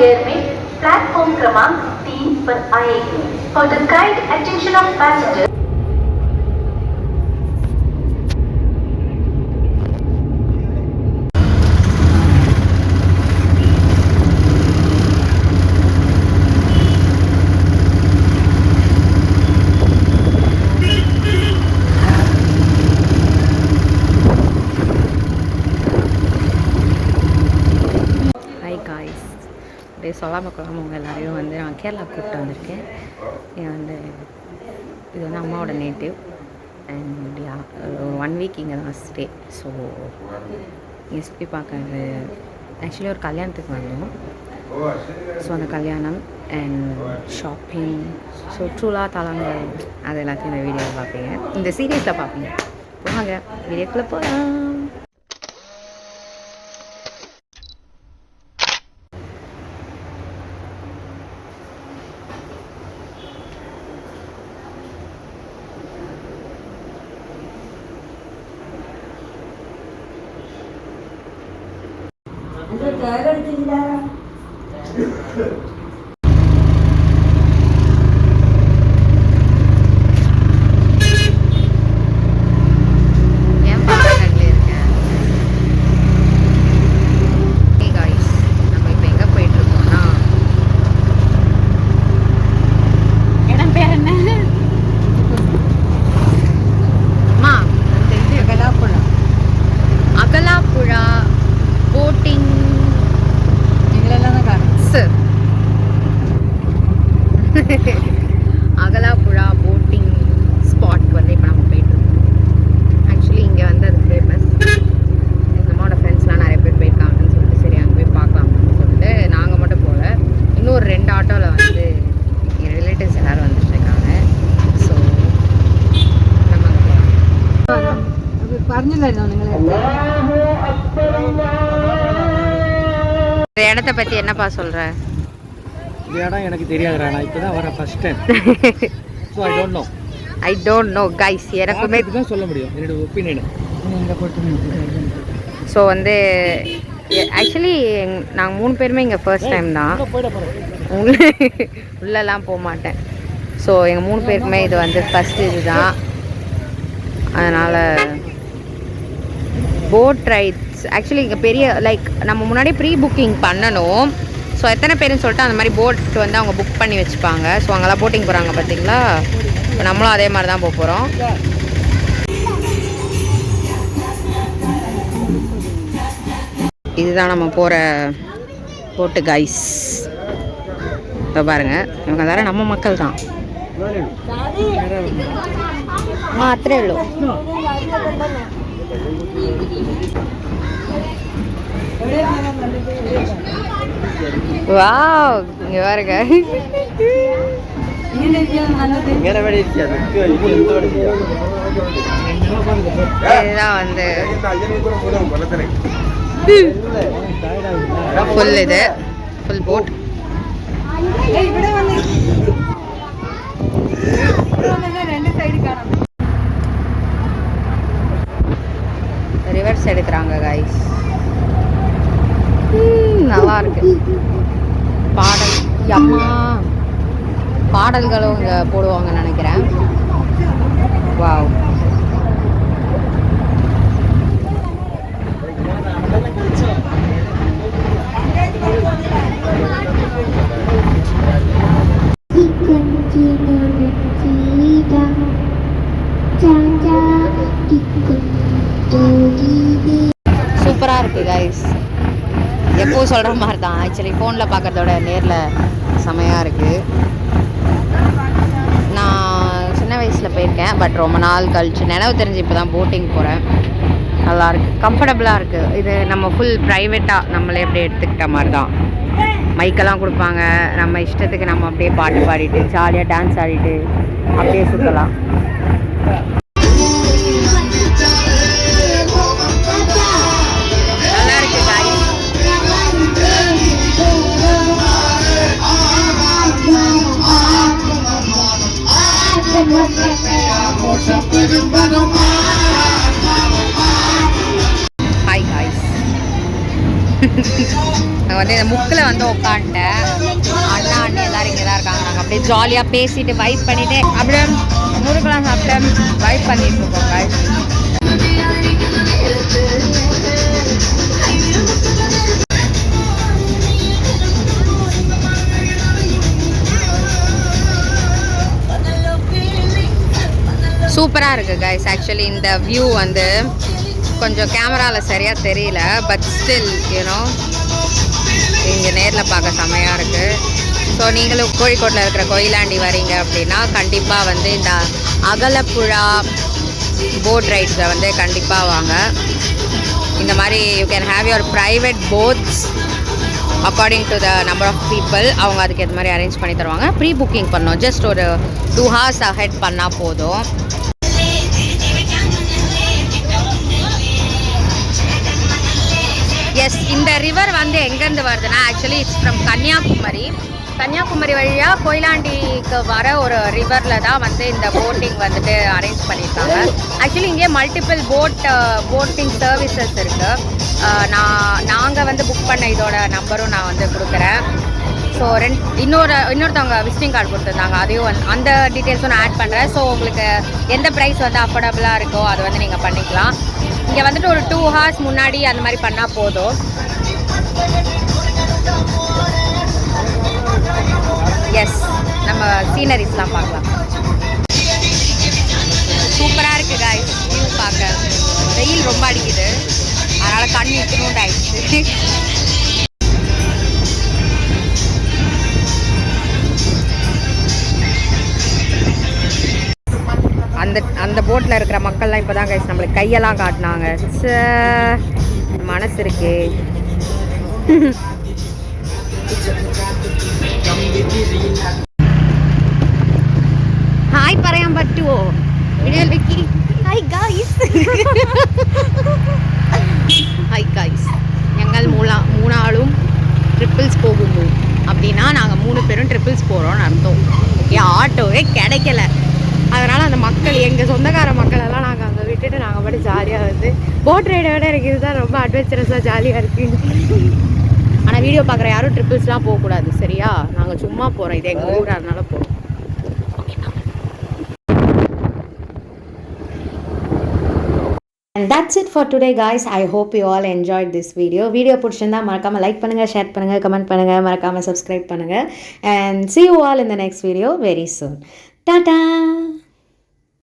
Railway में platform क्रमांक 3 पर आएगी। For the kind attention of passengers. சொல்லாமல் கொள்ளாமல் எல்லாரையும் வந்து நான் கேரளா கூப்பிட்டு வந்திருக்கேன். இது வந்து அம்மாவோட நேட்டிவ் அண்ட் ஒரு 1 வீக் இங்கே தான் ஸ்டே. ஸோ இங்கே சுற்றி பார்க்கறது ஆக்சுவலி ஒரு கல்யாணத்துக்கு வந்தோம். ஸோ அந்த கல்யாணம் அண்ட் ஷாப்பிங், சுற்றுலா தலங்கள் அது எல்லாத்தையும் இந்த வீடியோவில் பார்ப்பீங்க, இந்த சீரீஸில் பார்ப்பீங்க. வாங்க வீடியோக்குள்ளே போகலாம். அகலாப்புழா போட்டிங் ஸ்பாட் வந்து இப்போ நம்ம போயிட்டுருக்கோம். ஆக்சுவலி இங்கே வந்து அது ஃபேமஸ். எங்கள் அம்மாவோட ஃப்ரெண்ட்ஸ்லாம் நிறைய பேர் போயிருக்காங்கன்னு சொல்லிட்டு சரி அங்கே போய் பார்க்கலாம் அப்படின்னு சொல்லிட்டு நாங்கள் மட்டும் போகல, இன்னொரு 2 ஆட்டோவில் வந்து எங்கள் ரிலேட்டிவ்ஸ் எல்லோரும் வந்துட்டுருக்காங்க. ஸோ நம்ம அங்கே போகலாம். இந்த இடத்த பற்றி என்னப்பா சொல்கிற? இந்த இடம் எனக்கு தெரியாதுடா, நான் இப்போ தான் வரேன் first time. So I don't know guys. எனக்குமே தான் சொல்ல முடியும் என்னோட ஒப்பீனியன். ஸோ வந்து ஆக்சுவலி நாங்கள் 3 பேருமே இங்கே ஃபர்ஸ்ட் டைம் தான். உள்ளெல்லாம் போக மாட்டேன். ஸோ எங்கள் 3 பேருக்குமே இது வந்து ஃபஸ்ட்டு இது தான். அதனால் போட் ரைட்ஸ் ஆக்சுவலி இங்கே பெரிய லைக் நம்ம முன்னாடி ப்ரீ புக்கிங் பண்ணணும். ஸோ எத்தனை பேருன்னு சொல்லிட்டு அந்த மாதிரி போட் வந்து அவங்க புக் பண்ணி வச்சுப்பாங்க. ஸோ அங்கெல்லாம் போட்டிங் போகிறாங்க பார்த்தீங்களா. இப்போ நம்மளும் அதே மாதிரி தான் போக போகிறோம். இதுதான் நம்ம போகிற போட்டு கைஸ். இப்போ பாருங்கள், இவங்க வேறு நம்ம மக்கள் தான். அத்தனை உள்ள வாவ், இங்க பாருங்க. இதுதான் வந்து ஃபுல் இது ஃபுல் போட். ரிவர்ஸ் எடுக்கிறாங்க கைஸ். நல்லா இருக்கு. பாடல்களும் இங்கே போடுவாங்கன்னு நினைக்கிறேன். வாவ், சூப்பராக இருக்குது கைஸ். எப்போது சொல்கிற மாதிரி தான். ஆக்சுவலி ஃபோனில் பார்க்குறதோட நேரில் செமையாக இருக்குது. நான் சின்ன வயசில் போயிருக்கேன், பட் ரொம்ப நாள் கழிச்சு நினைவு தெரிஞ்சு இப்போ தான் போட்டிங் போகிறேன். நல்லாயிருக்கு, கம்ஃபர்டபுளாக இருக்குது. இது நம்ம ஃபுல் ப்ரைவேட்டாக நம்மளே அப்படியே எடுத்துக்கிட்ட மாதிரி தான். மைக்கெல்லாம் கொடுப்பாங்க, நம்ம இஷ்டத்துக்கு நம்ம அப்படியே பாட்டு பாடிட்டு ஜாலியாக டான்ஸ் ஆடிட்டு அப்படியே சுற்றலாம். Hi guys. வந்து இந்த முக்கில் வந்து உட்காந்துட்டேன். அண்ணா அண்ணி எல்லோரும் இங்கே தான் இருக்காங்க. நாங்கள் அப்படியே ஜாலியாக பேசிட்டு வைப் பண்ணிவிட்டு அப்படியே முறுக்கெல்லாம் சாப்பிட்டு வைப் பண்ணிட்டு இருக்கோம் guys. சூப்பராக இருக்குது கைஸ். ஆக்சுவலி இந்த வியூ வந்து கொஞ்சம் கேமராவில் சரியாக தெரியல, பட் ஸ்டில் யூனோ இங்கே நேரில் பார்க்க செமையாக இருக்குது. ஸோ நீங்களும் கோழிக்கோட்டில் இருக்கிற கொயிலாண்டி வரீங்க அப்படின்னா கண்டிப்பாக வந்து இந்த அகலப்புழா போட் ரைட்ஸை வந்து கண்டிப்பாக வாங்க. இந்த மாதிரி you can have your private boats according to the number of people. அவங்க அதுக்கு ஏற்ற மாதிரி அரேஞ்ச் பண்ணி தருவாங்க. ப்ரீ புக்கிங் பண்ணோம், ஜஸ்ட் ஒரு 2 hours அஹெட் பண்ணால் போதும். எஸ், இந்த ரிவர் வந்து எங்கேருந்து வருதுன்னா ஆக்சுவலி இட்ஸ் ஃப்ரம் கன்னியாகுமரி வழியாக கொயிலாண்டிக்கு வர ஒரு ரிவரில் தான் வந்து இந்த போட்டிங் வந்துட்டு அரேஞ்ச் பண்ணியிருக்காங்க. ஆக்சுவலி இங்கே மல்டிபிள் போட்டிங் சர்வீசஸ் இருக்குது. நாங்கள் வந்து புக் பண்ண இதோட நம்பரும் நான் வந்து கொடுக்குறேன். ஸோ இன்னொருத்தவங்க விசிட்டிங் கார்டு கொடுத்துருந்தாங்க, அதையும் அந்த டீட்டெயில்ஸும் நான் ஆட் பண்ணுறேன். ஸோ உங்களுக்கு எந்த ப்ரைஸ் வந்து அஃபோர்டபுளாக இருக்கோ அதை வந்து நீங்கள் பண்ணிக்கலாம். இங்கே வந்துட்டு ஒரு 2 hours முன்னாடி அந்த மாதிரி பண்ணால் போதும். எஸ், நம்ம சீனரிஸ்லாம் பார்க்கலாம். சூப்பராக இருக்குது காய்ஸ் வியூ பார்க்க. வெயில் ரொம்ப அடிக்குது, அதனால் கண் இட்டுனூண்டு ஆயிடுச்சு. அந்த போட்டில் இருக்கிற மக்கள்லாம் இப்போ தான் கைஸ் நம்மளுக்கு கையெல்லாம் காட்டினாங்க. மனசு இருக்கு. ஹாய் പറയാൻ പറ്റുമോ വീഡിയോയിലേക്ക്? Hi guys. ഹായ് ഗായ്സ്, ഞങ്ങൾ മൂന്നാളും ட்ரிப்பிள்ஸ் போகும்போது அப்படின்னா நாங்கள் 3 பேரும் ட்ரிப்பிள்ஸ் போகிறோம்னு அர்த்தம். ஓகே, ஆட்டோவே கிடைக்கல. அதனால் அந்த மக்கள், எங்கள் சொந்தக்கார மக்கள் எல்லாம் நாங்கள் அங்கே விட்டுட்டு நாங்கள் பாட்டு ஜாலியாக வந்து போட் ரைடை விட எனக்கு இதுதான் ரொம்ப அட்வென்ச்சரஸாக ஜாலியாக இருக்குது. ஆனால் வீடியோ பார்க்குற யாரும் ட்ரிப்பிள்ஸ்லாம் போகக்கூடாது, சரியா? நாங்கள் சும்மா போகிறோம், இது எங்கள் ஊர், அதனால போகிறோம். And that's it for today guys. I hope you all enjoyed this video. Video பிடிச்சிருந்தா மறக்காம லைக் பண்ணுங்க, ஷேர் பண்ணுங்க, கமெண்ட் பண்ணுங்க, மறக்காம subscribe பண்ணுங்க, and see you all in the next video very soon. Ta-ta.